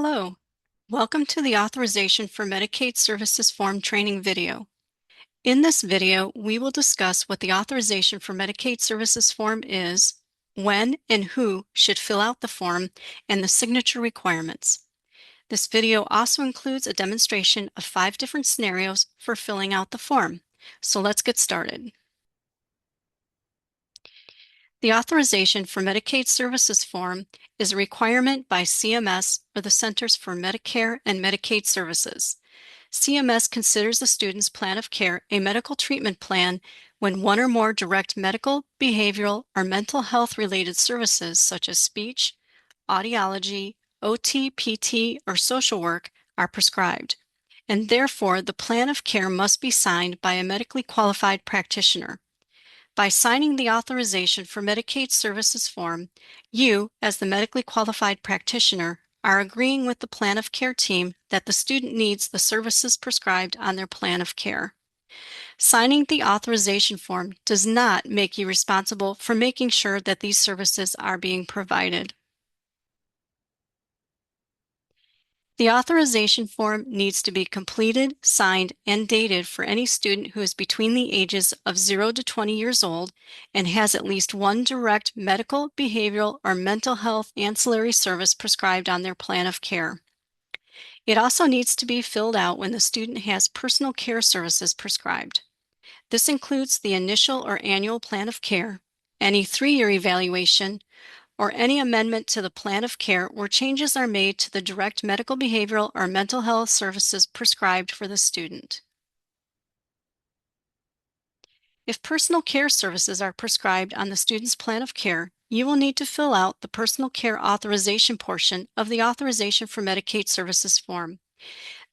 Hello, welcome to the Authorization for Medicaid Services Form training video. In this video, we will discuss what the Authorization for Medicaid Services Form is, when and who should fill out the form, and the signature requirements. This video also includes a demonstration of 5 different scenarios for filling out the form. So let's get started. The Authorization for Medicaid Services Form is a requirement by CMS, or the Centers for Medicare and Medicaid Services. CMS considers a student's plan of care a medical treatment plan when one or more direct medical, behavioral, or mental health related services such as speech, audiology, OT, PT, or social work are prescribed, and therefore the plan of care must be signed by a medically qualified practitioner. By signing the Authorization for Medicaid Services Form, you, as the medically qualified practitioner, are agreeing with the plan of care team that the student needs the services prescribed on their plan of care. Signing the authorization form does not make you responsible for making sure that these services are being provided. The authorization form needs to be completed, signed, and dated for any student who is between the ages of 0 to 20 years old and has at least one direct medical, behavioral, or mental health ancillary service prescribed on their plan of care. It also needs to be filled out when the student has personal care services prescribed. This includes the initial or annual plan of care, any 3-year evaluation, or any amendment to the plan of care where changes are made to the direct medical, behavioral, or mental health services prescribed for the student. If personal care services are prescribed on the student's plan of care, you will need to fill out the personal care authorization portion of the Authorization for Medicaid Services form.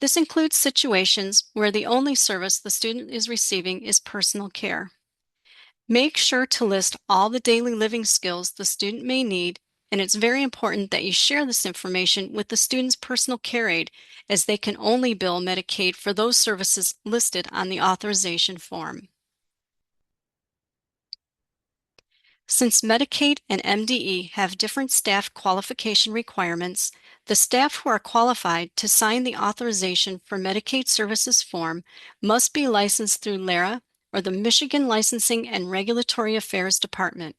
This includes situations where the only service the student is receiving is personal care. Make sure to list all the daily living skills the student may need, and it's very important that you share this information with the student's personal care aide, as they can only bill Medicaid for those services listed on the authorization form. Since Medicaid and MDE have different staff qualification requirements, the staff who are qualified to sign the Authorization for Medicaid Services form must be licensed through LARA or the Michigan Licensing and Regulatory Affairs Department.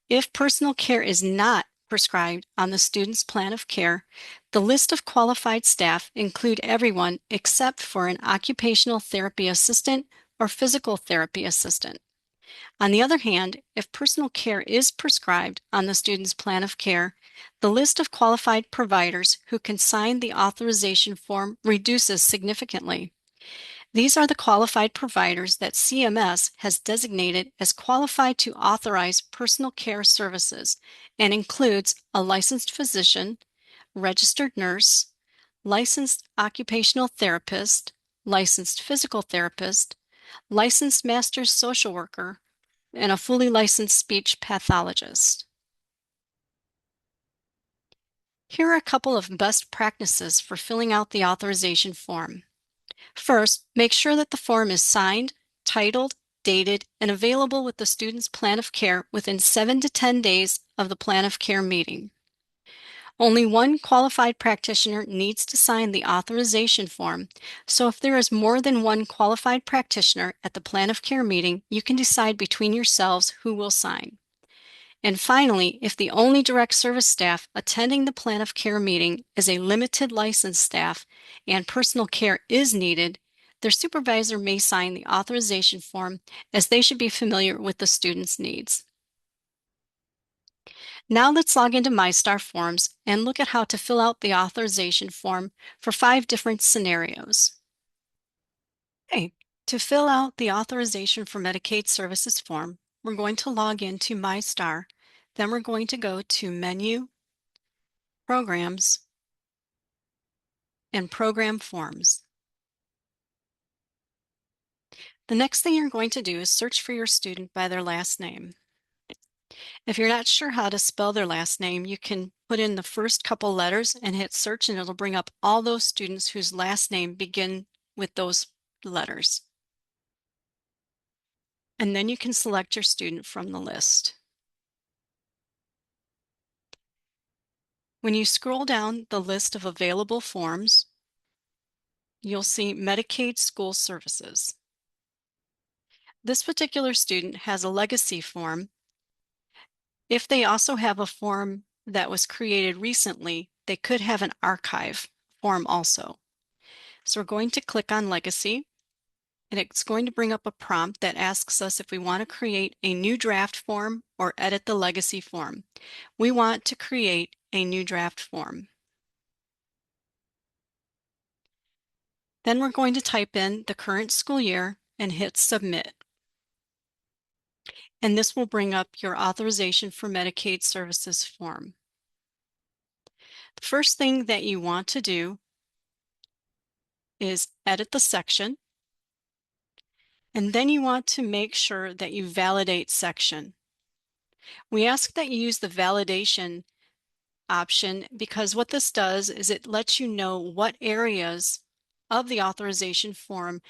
If personal care is not prescribed on the student's plan of care, the list of qualified staff include everyone except for an occupational therapy assistant or physical therapy assistant. On the other hand, if personal care is prescribed on the student's plan of care, the list of qualified providers who can sign the authorization form reduces significantly. These are the qualified providers that CMS has designated as qualified to authorize personal care services and includes a licensed physician, registered nurse, licensed occupational therapist, licensed physical therapist, licensed master's social worker, and a fully licensed speech pathologist. Here are a couple of best practices for filling out the authorization form. First, make sure that the form is signed, titled, dated, and available with the student's plan of care within 7 to 10 days of the plan of care meeting. Only one qualified practitioner needs to sign the authorization form, so if there is more than one qualified practitioner at the plan of care meeting, you can decide between yourselves who will sign. And finally, if the only direct service staff attending the plan of care meeting is a limited license staff and personal care is needed, their supervisor may sign the authorization form, as they should be familiar with the student's needs. Now let's log into MyStar Forms and look at how to fill out the authorization form for 5 different scenarios. Okay, to fill out the Authorization for Medicaid Services form, we're going to log into MyStar. Then we're going to go to Menu, Programs, and Program Forms. The next thing you're going to do is search for your student by their last name. If you're not sure how to spell their last name, you can put in the first couple letters and hit search, and it'll bring up all those students whose last name begin with those letters. And then you can select your student from the list. When you scroll down the list of available forms, you'll see Medicaid School Services. This particular student has a legacy form. If they also have a form that was created recently, they could have an archive form also. So we're going to click on Legacy, and it's going to bring up a prompt that asks us if we want to create a new draft form or edit the legacy form. We want to create a new draft form. Then we're going to type in the current school year and hit Submit. And this will bring up your Authorization for Medicaid Services form. The first thing that you want to do is edit the section, and then you want to make sure that you validate section. We ask that you use the validation option because what this does is it lets you know what areas of the authorization form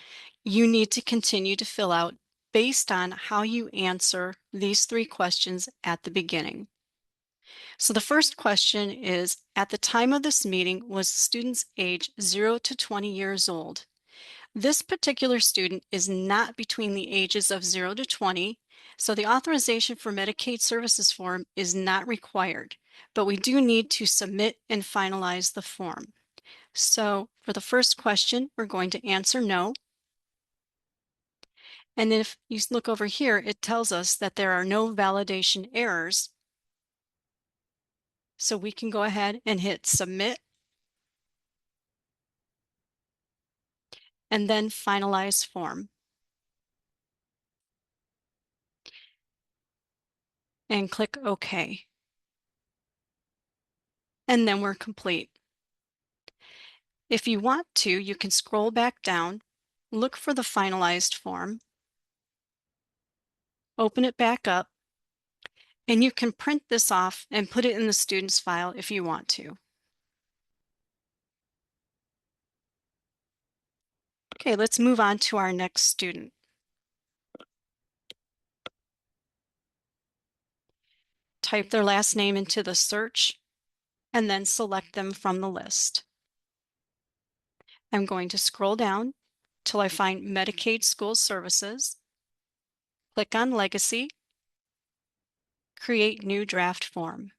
you need to continue to fill out based on how you answer these 3 questions at the beginning. So the first question is, at the time of this meeting, was the student's age 0 to 20 years old? This particular student is not between the ages of 0 to 20, so the authorization for Medicaid services form is not required, but we do need to submit and finalize the form. So for the first question, we're going to answer no. And if you look over here, it tells us that there are no validation errors. So we can go ahead and hit submit and then finalize form. And click OK. And then we're complete. If you want to, you can scroll back down, look for the finalized form, open it back up, and you can print this off and put it in the student's file if you want to. Okay, let's move on to our next student. Type their last name into the search and then select them from the list. I'm going to scroll down till I find Medicaid School Services. Click on Legacy, Create New Draft Form.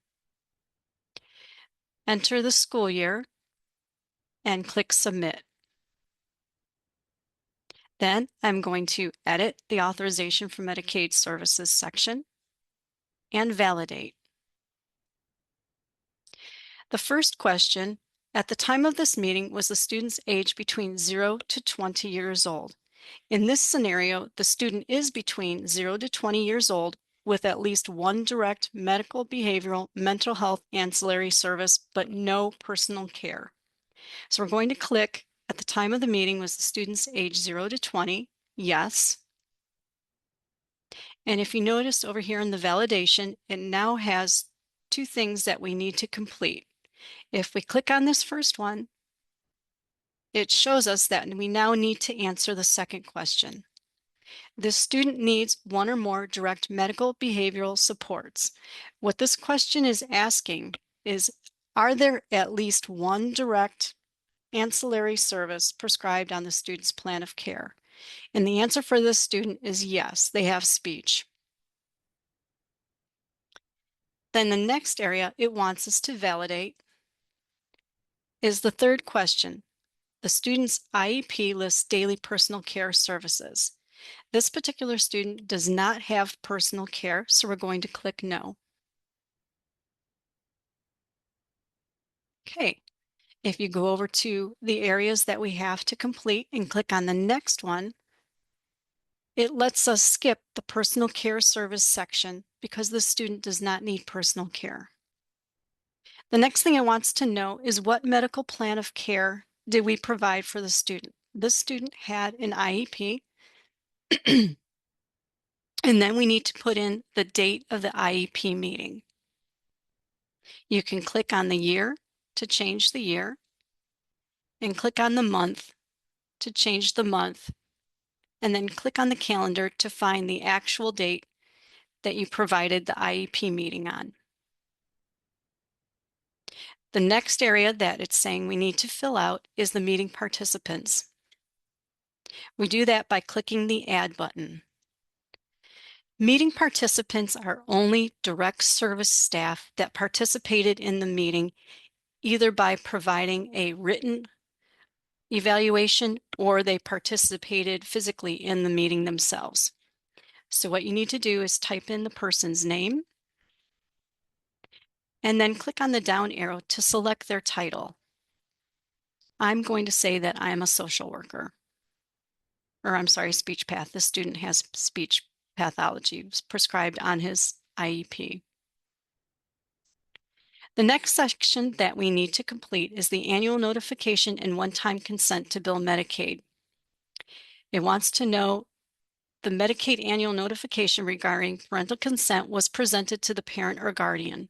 Enter the school year and click Submit. Then I'm going to edit the Authorization for Medicaid Services section and validate. The first question, at the time of this meeting, was the student's age between 0 to 20 years old. In this scenario, the student is between 0 to 20 years old with at least one direct medical, behavioral, mental health ancillary service, but no personal care. So we're going to click, at the time of the meeting, was the student's age 0 to 20? Yes. And if you notice over here in the validation, it now has 2 things that we need to complete. If we click on this first one, it shows us that we now need to answer the second question. This student needs 1 or more direct medical behavioral supports. What this question is asking is, are there at least 1 direct ancillary service prescribed on the student's plan of care? And the answer for this student is yes, they have speech. Then the next area it wants us to validate is the third question. The student's IEP lists daily personal care services. This particular student does not have personal care, so we're going to click no. Okay, if you go over to the areas that we have to complete and click on the next one, it lets us skip the personal care service section because the student does not need personal care. The next thing it wants to know is what medical plan of care did we provide for the student? This student had an IEP, and then we need to put in the date of the IEP meeting. You can click on the year to change the year, and click on the month to change the month, and then click on the calendar to find the actual date that you provided the IEP meeting on. The next area that it's saying we need to fill out is the meeting participants. We do that by clicking the Add button. Meeting participants are only direct service staff that participated in the meeting, either by providing a written evaluation or they participated physically in the meeting themselves. So what you need to do is type in the person's name and then click on the down arrow to select their title. I'm going to say that I'm a social worker, or I'm sorry, speech path. This student has speech pathology prescribed on his IEP. The next section that we need to complete is the annual notification and one-time consent to bill Medicaid. It wants to know the Medicaid annual notification regarding parental consent was presented to the parent or guardian.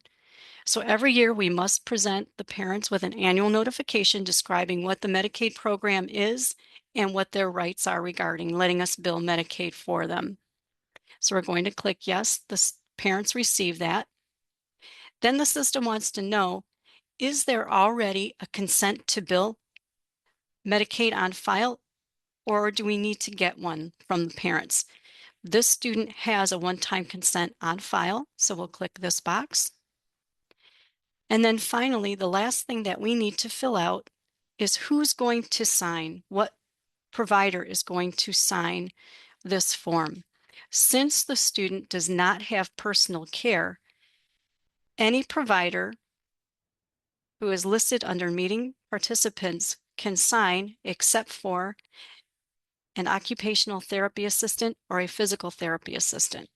So every year we must present the parents with an annual notification describing what the Medicaid program is and what their rights are regarding letting us bill Medicaid for them. So we're going to click yes, the parents receive that. Then the system wants to know, is there already a consent to bill Medicaid on file, or do we need to get one from the parents? This student has a one-time consent on file, so we'll click this box. And then finally, the last thing that we need to fill out is who's going to sign, what provider is going to sign this form. Since the student does not have personal care, any provider who is listed under meeting participants can sign except for an occupational therapy assistant or a physical therapy assistant.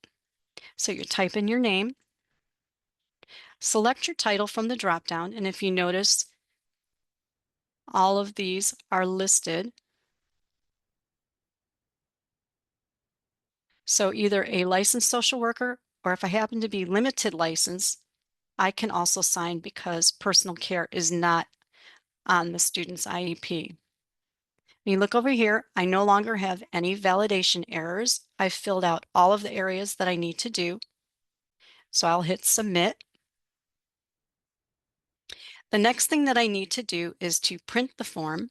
So you type in your name, select your title from the dropdown, and if you notice, all of these are listed. So either a licensed social worker, or if I happen to be limited license, I can also sign because personal care is not on the student's IEP. When you look over here, I no longer have any validation errors. I've filled out all of the areas that I need to do. So I'll hit submit. The next thing that I need to do is to print the form,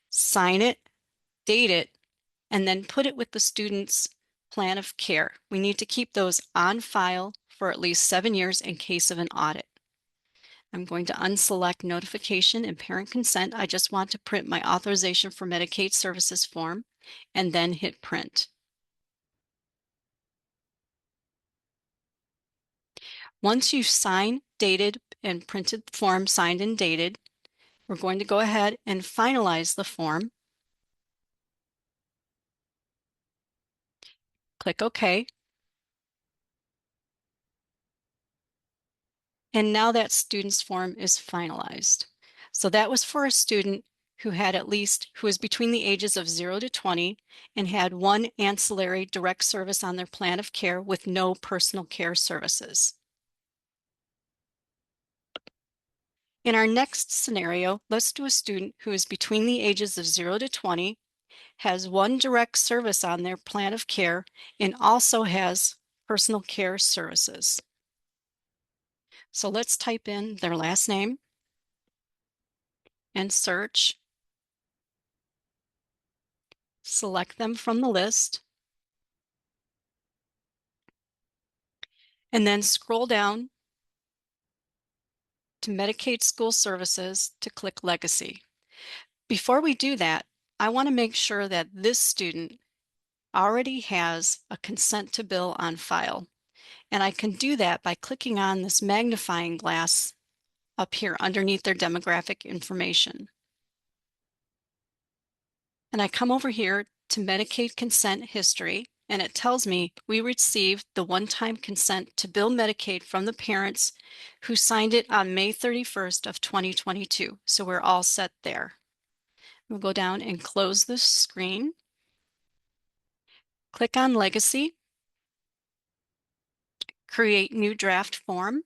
sign it, date it, and then put it with the student's plan of care. We need to keep those on file for at least 7 years in case of an audit. I'm going to unselect notification and parent consent. I just want to print my authorization for Medicaid Services Form and then hit print. Once you've signed, dated, and printed the form signed and dated, we're going to go ahead and finalize the form. Click OK. And now that student's form is finalized. So that was for a student who was between the ages of 0 to 20 and had one ancillary direct service on their plan of care with no personal care services. In our next scenario, let's do a student who is between the ages of 0 to 20, has one direct service on their plan of care, and also has personal care services. So let's type in their last name and search. Select them from the list. And then scroll down to Medicaid School Services to click Legacy. Before we do that, I want to make sure that this student already has a consent to bill on file. And I can do that by clicking on this magnifying glass up here underneath their demographic information. And I come over here to Medicaid consent history, and it tells me we received the one-time consent to bill Medicaid from the parents who signed it on May 31st of 2022. So we're all set there. We'll go down and close the screen. Click on Legacy, create new draft form,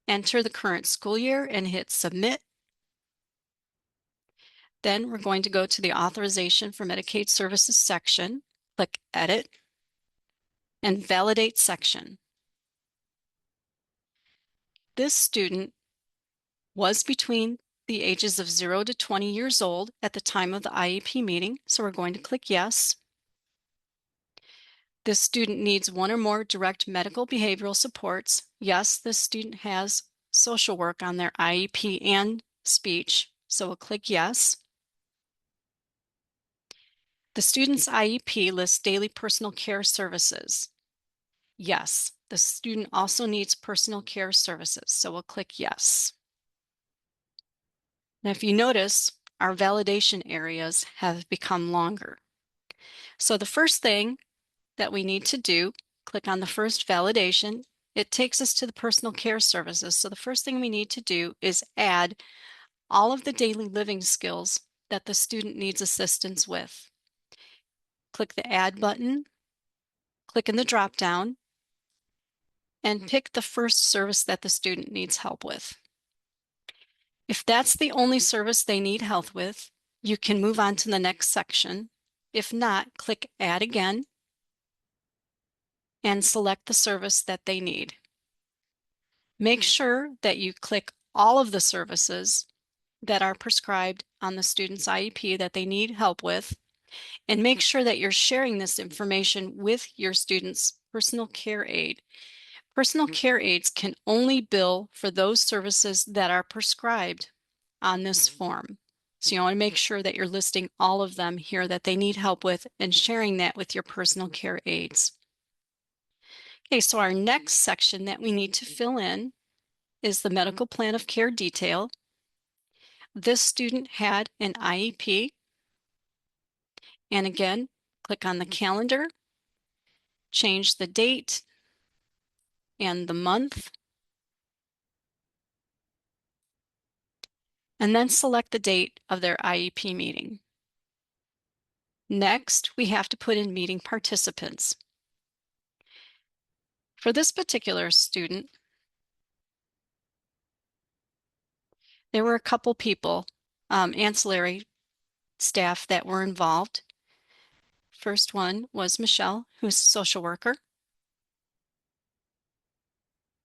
enter the current school year and hit Submit. Then we're going to go to the Authorization for Medicaid Services section, click Edit, and Validate section. This student was between the ages of 0 to 20 years old at the time of the IEP meeting, so we're going to click yes. This student needs one or more direct medical behavioral supports. Yes, this student has social work on their IEP and speech, so we'll click yes. The student's IEP lists daily personal care services. Yes, the student also needs personal care services, so we'll click yes. Now, if you notice, our validation areas have become longer. So the first thing that we need to do, click on the first validation. It takes us to the personal care services. So the first thing we need to do is add all of the daily living skills that the student needs assistance with. Click the Add button, click in the drop-down, and pick the first service that the student needs help with. If that's the only service they need help with, you can move on to the next section. If not, click Add again and select the service that they need. Make sure that you click all of the services that are prescribed on the student's IEP that they need help with, and make sure that you're sharing this information with your student's personal care aide. Personal care aides can only bill for those services that are prescribed on this form. So you want to make sure that you're listing all of them here that they need help with and sharing that with your personal care aides. Okay, so our next section that we need to fill in is the medical plan of care detail. This student had an IEP, and again, click on the calendar, change the date and the month, and then select the date of their IEP meeting. Next, we have to put in meeting participants. For this particular student, there were a couple people, ancillary staff that were involved. First one was Michelle, who's a social worker.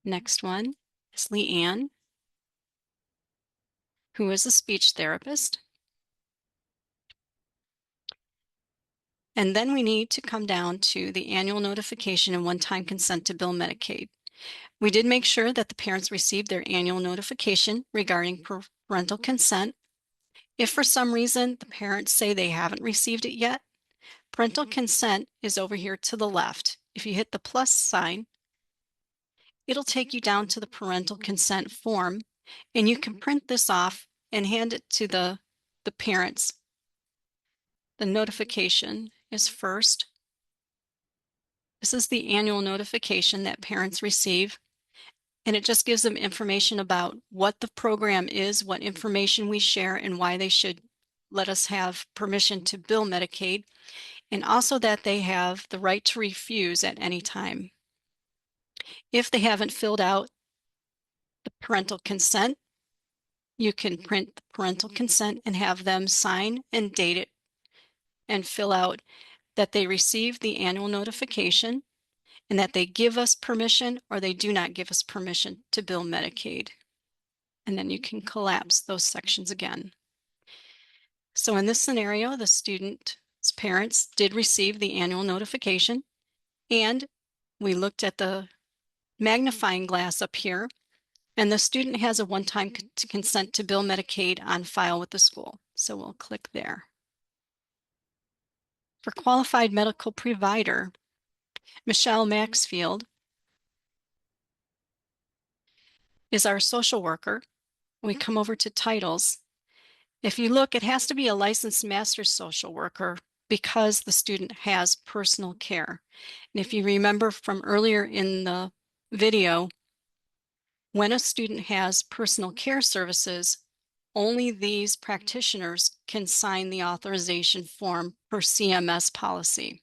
Next one is Leanne, who is a speech therapist. And then we need to come down to the annual notification and one-time consent to bill Medicaid. We did make sure that the parents received their annual notification regarding parental consent. If for some reason the parents say they haven't received it yet, parental consent is over here to the left. If you hit the plus sign, it'll take you down to the parental consent form, and you can print this off and hand it to the parents. The notification is first. This is the annual notification that parents receive, and it just gives them information about what the program is, what information we share, and why they should let us have permission to bill Medicaid, and also that they have the right to refuse at any time. If they haven't filled out the parental consent, you can print the parental consent and have them sign and date it and fill out that they received the annual notification and that they give us permission or they do not give us permission to bill Medicaid. And then you can collapse those sections again. So in this scenario, the student's parents did receive the annual notification, and we looked at the magnifying glass up here, and the student has a one-time consent to bill Medicaid on file with the school. So we'll click there. For qualified medical provider, Michelle Maxfield is our social worker. We come over to titles. If you look, it has to be a licensed master social worker because the student has personal care. And if you remember from earlier in the video, when a student has personal care services, only these practitioners can sign the authorization form per CMS policy.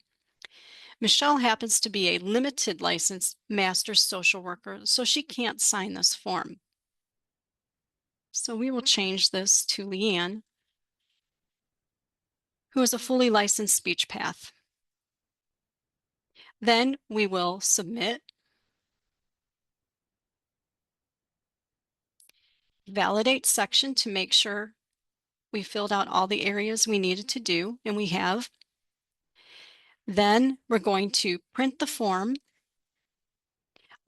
Michelle happens to be a limited licensed master social worker, so she can't sign this form. So we will change this to Leanne, who is a fully licensed speech path. Then we will submit. validate section to make sure we filled out all the areas we needed to do, and we have. Then we're going to print the form.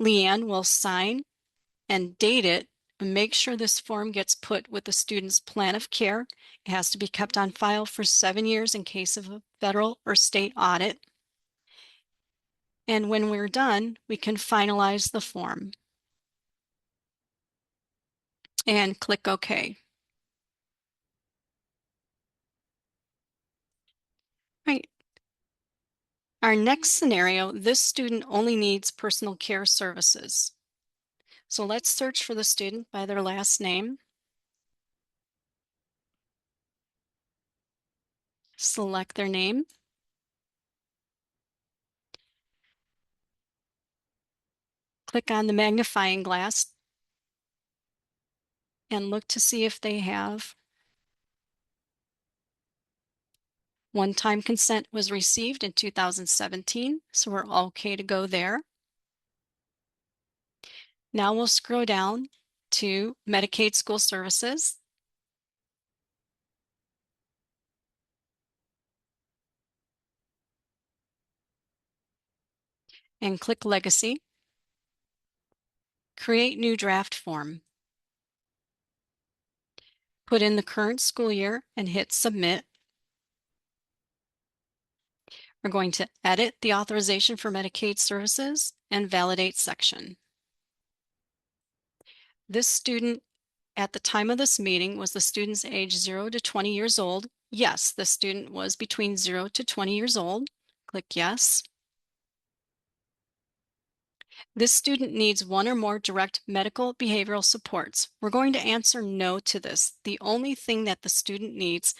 Leanne will sign and date it, and make sure this form gets put with the student's plan of care. It has to be kept on file for 7 years in case of a federal or state audit. And when we're done, we can finalize the form and click OK. Right. Our next scenario, this student only needs personal care services. So let's search for the student by their last name. Select their name. Click on the magnifying glass and look to see if they have one-time consent was received in 2017, so we're okay to go there. Now we'll scroll down to Medicaid School Services. And click Legacy. Create new draft form. Put in the current school year and hit Submit. We're going to edit the authorization for Medicaid services and validate section. This student at the time of this meeting was the student's age 0 to 20 years old. Yes, the student was between 0 to 20 years old. Click Yes. This student needs one or more direct medical behavioral supports. We're going to answer no to this. The only thing that the student needs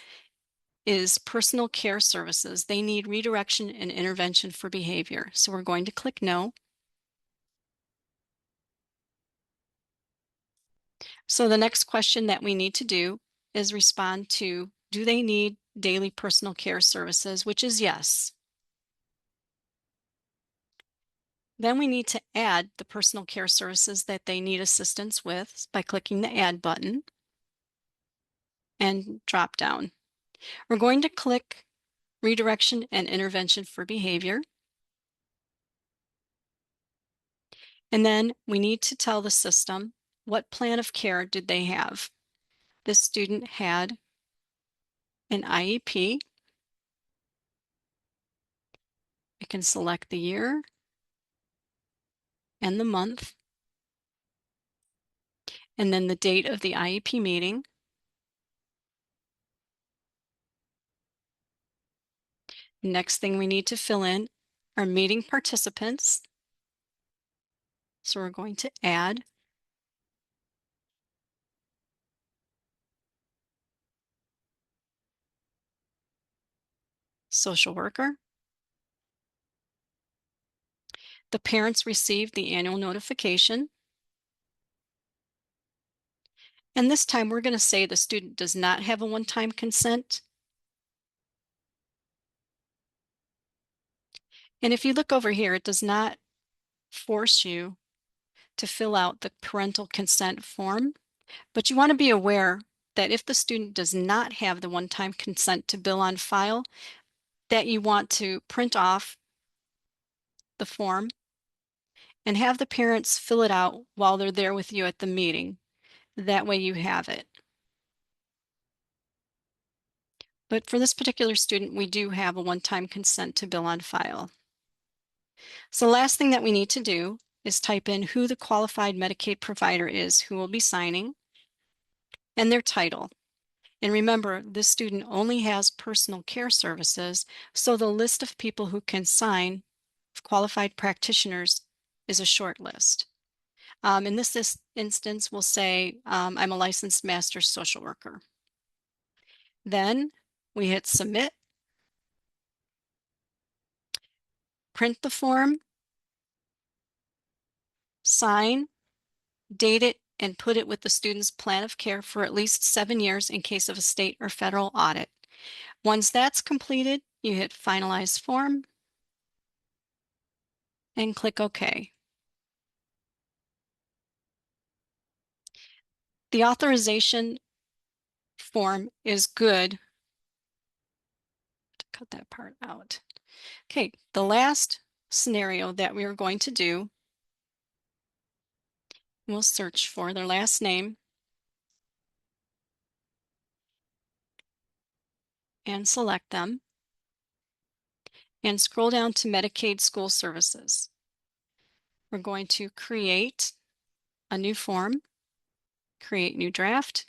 is personal care services. They need redirection and intervention for behavior. So we're going to click no. So the next question that we need to do is respond to, do they need daily personal care services, which is yes. Then we need to add the personal care services that they need assistance with by clicking the Add button and drop down. We're going to click Redirection and Intervention for Behavior. And then we need to tell the system what plan of care did they have. This student had an IEP. I can select the year and the month, and then the date of the IEP meeting. Next thing we need to fill in are meeting participants. So we're going to add social worker. The parents received the annual notification. And this time we're going to say the student does not have a one-time consent. And if you look over here, it does not force you to fill out the parental consent form, but you want to be aware that if the student does not have the one-time consent to bill on file, that you want to print off the form and have the parents fill it out while they're there with you at the meeting. That way you have it. But for this particular student, we do have a one-time consent to bill on file. So the last thing that we need to do is type in who the qualified Medicaid provider is who will be signing and their title. And remember, this student only has personal care services, so the list of people who can sign, qualified practitioners, is a short list. In this instance, we'll say I'm a licensed master social worker. Then we hit submit, print the form, sign, date it, and put it with the student's plan of care for at least 7 years in case of a state or federal audit. Once that's completed, you hit finalize form and click OK. The authorization form is good. Cut that part out. Okay, the last scenario that we are going to do, we'll search for their last name and select them and scroll down to Medicaid School Services. We're going to create a new form, create new draft,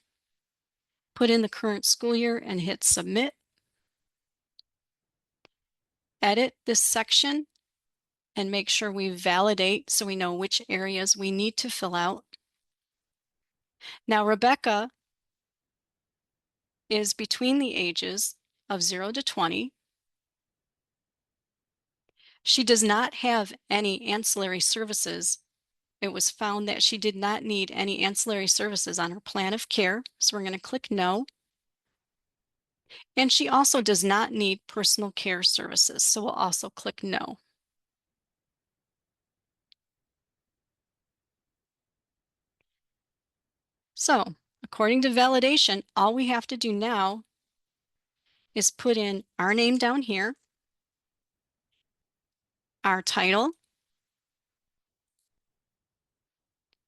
put in the current school year and hit submit. Edit this section and make sure we validate so we know which areas we need to fill out. Now, Rebecca is between the ages of 0 to 20. She does not have any ancillary services. It was found that she did not need any ancillary services on her plan of care, so we're going to click no. And she also does not need personal care services, so we'll also click no. So, according to validation, all we have to do now is put in our name down here, our title,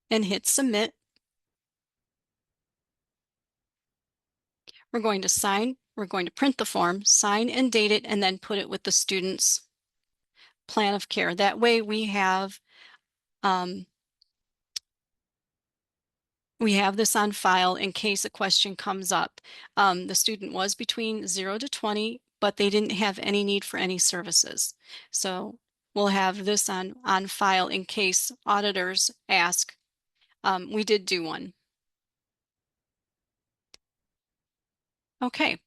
and hit submit. We're going to print the form, sign and date it, and then put it with the student's plan of care. That way we have this on file in case a question comes up. The student was between 0 to 20, but they didn't have any need for any services. So we'll have this on file in case auditors ask. We did do one. Okay,